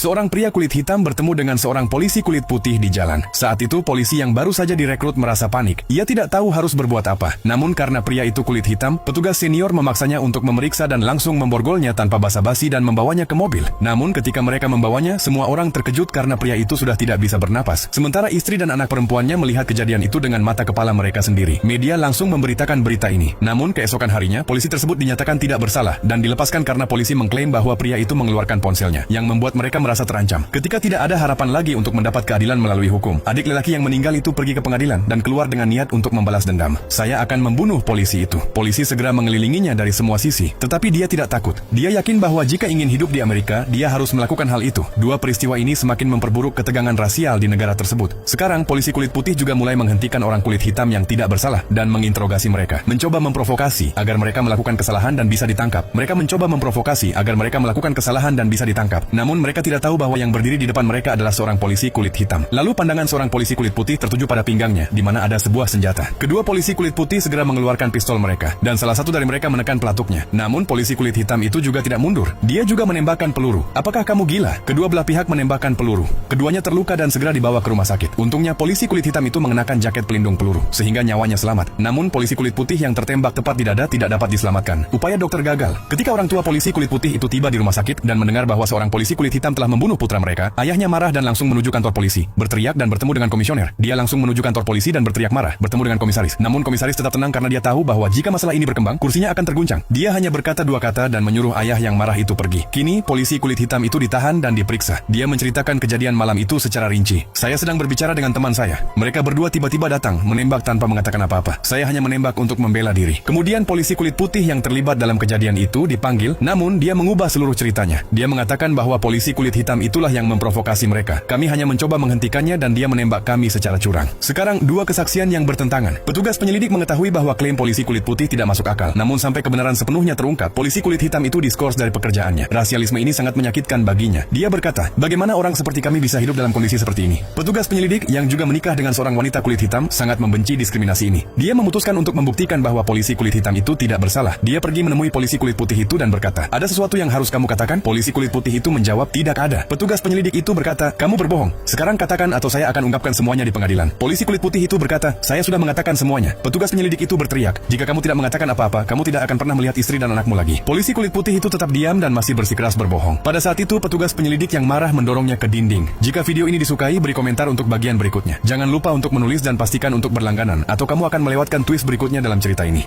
Seorang pria kulit hitam bertemu dengan seorang polisi kulit putih di jalan. Saat itu polisi yang baru saja direkrut merasa panik. Ia tidak tahu harus berbuat apa. Namun karena pria itu kulit hitam, petugas senior memaksanya untuk memeriksa dan langsung memborgolnya tanpa basa-basi dan membawanya ke mobil. Namun ketika mereka membawanya, semua orang terkejut karena pria itu sudah tidak bisa bernapas. Sementara istri dan anak perempuannya melihat kejadian itu dengan mata kepala mereka sendiri. Media langsung memberitakan berita ini. Namun keesokan harinya, polisi tersebut dinyatakan tidak bersalah dan dilepaskan karena polisi mengklaim bahwa pria itu mengeluarkan ponselnya, yang membuat mereka merasa terancam. Ketika tidak ada harapan lagi untuk mendapat keadilan melalui hukum, adik lelaki yang meninggal itu pergi ke pengadilan dan keluar dengan niat untuk membalas dendam. Saya akan membunuh polisi itu. Polisi segera mengelilinginya dari semua sisi, tetapi dia tidak takut. Dia yakin bahwa jika ingin hidup di Amerika, dia harus melakukan hal itu. Dua peristiwa ini semakin memperburuk ketegangan rasial di negara tersebut. Sekarang, polisi kulit putih juga menghentikan orang kulit hitam yang tidak bersalah dan menginterogasi mereka. Mencoba memprovokasi agar mereka melakukan kesalahan dan bisa ditangkap. Mereka mencoba memprovokasi agar mereka melakukan kesalahan dan bisa ditangkap. Namun mereka tidak tahu bahwa yang berdiri di depan mereka adalah seorang polisi kulit hitam. Lalu pandangan seorang polisi kulit putih tertuju pada pinggangnya, di mana ada sebuah senjata. Kedua polisi kulit putih segera mengeluarkan pistol mereka, dan salah satu dari mereka menekan pelatuknya. Namun polisi kulit hitam itu juga tidak mundur. Dia juga menembakkan peluru. Apakah kamu gila? Kedua belah pihak menembakkan peluru. Keduanya terluka dan segera dibawa ke rumah sakit. Untungnya polisi kulit hitam itu mengenakan jaket pelindung peluru, sehingga nyawanya selamat. Namun polisi kulit putih yang tertembak tepat di dada tidak dapat diselamatkan. Upaya dokter gagal. Ketika orang tua polisi kulit putih itu tiba di rumah sakit dan mendengar bahwa seorang polisi kulit hitam telah membunuh putra mereka, ayahnya marah dan langsung menuju kantor polisi, berteriak dan bertemu dengan komisioner. Dia langsung menuju kantor polisi dan berteriak marah, bertemu dengan komisaris. Namun komisaris tetap tenang karena dia tahu bahwa jika masalah ini berkembang, kursinya akan terguncang. Dia hanya berkata dua kata dan menyuruh ayah yang marah itu pergi. Kini, polisi kulit hitam itu ditahan dan diperiksa. Dia menceritakan kejadian malam itu secara rinci. Saya sedang berbicara dengan teman saya. Mereka berdua tiba-tiba datang, menembak tanpa mengatakan apa-apa. Saya hanya menembak untuk membela diri. Kemudian polisi kulit putih yang terlibat dalam kejadian itu dipanggil, namun dia mengubah seluruh ceritanya. Dia mengatakan bahwa polisi kulit hitam itulah yang memprovokasi mereka. Kami hanya mencoba menghentikannya dan dia menembak kami secara curang. Sekarang dua kesaksian yang bertentangan. Petugas penyelidik mengetahui bahwa klaim polisi kulit putih tidak masuk akal. Namun sampai kebenaran sepenuhnya terungkap, polisi kulit hitam itu diskors dari pekerjaannya. Rasialisme ini sangat menyakitkan baginya. Dia berkata, bagaimana orang seperti kami bisa hidup dalam kondisi seperti ini? Petugas penyelidik yang juga menikah dengan seorang wanita kulit hitam sangat membenci diskriminasi ini. Dia memutuskan untuk membuktikan bahwa polisi kulit hitam itu tidak bersalah. Dia pergi menemui polisi kulit putih itu dan berkata, ada sesuatu yang harus kamu katakan? Polisi kulit putih itu menjawab, tidak ada. Petugas penyelidik itu berkata, kamu berbohong. Sekarang katakan atau saya akan ungkapkan semuanya di pengadilan. Polisi kulit putih itu berkata, saya sudah mengatakan semuanya. Petugas penyelidik itu berteriak, jika kamu tidak mengatakan apa-apa, kamu tidak akan pernah melihat istri dan anakmu lagi. Polisi kulit putih itu tetap diam dan masih bersikeras berbohong. Pada saat itu, petugas penyelidik yang marah mendorongnya ke dinding. Jika video ini disukai, beri komentar untuk bagian berikutnya. Jangan lupa untuk menulis dan pastikan untuk berlangganan, atau kamu akan melewatkan twist berikutnya dalam cerita ini.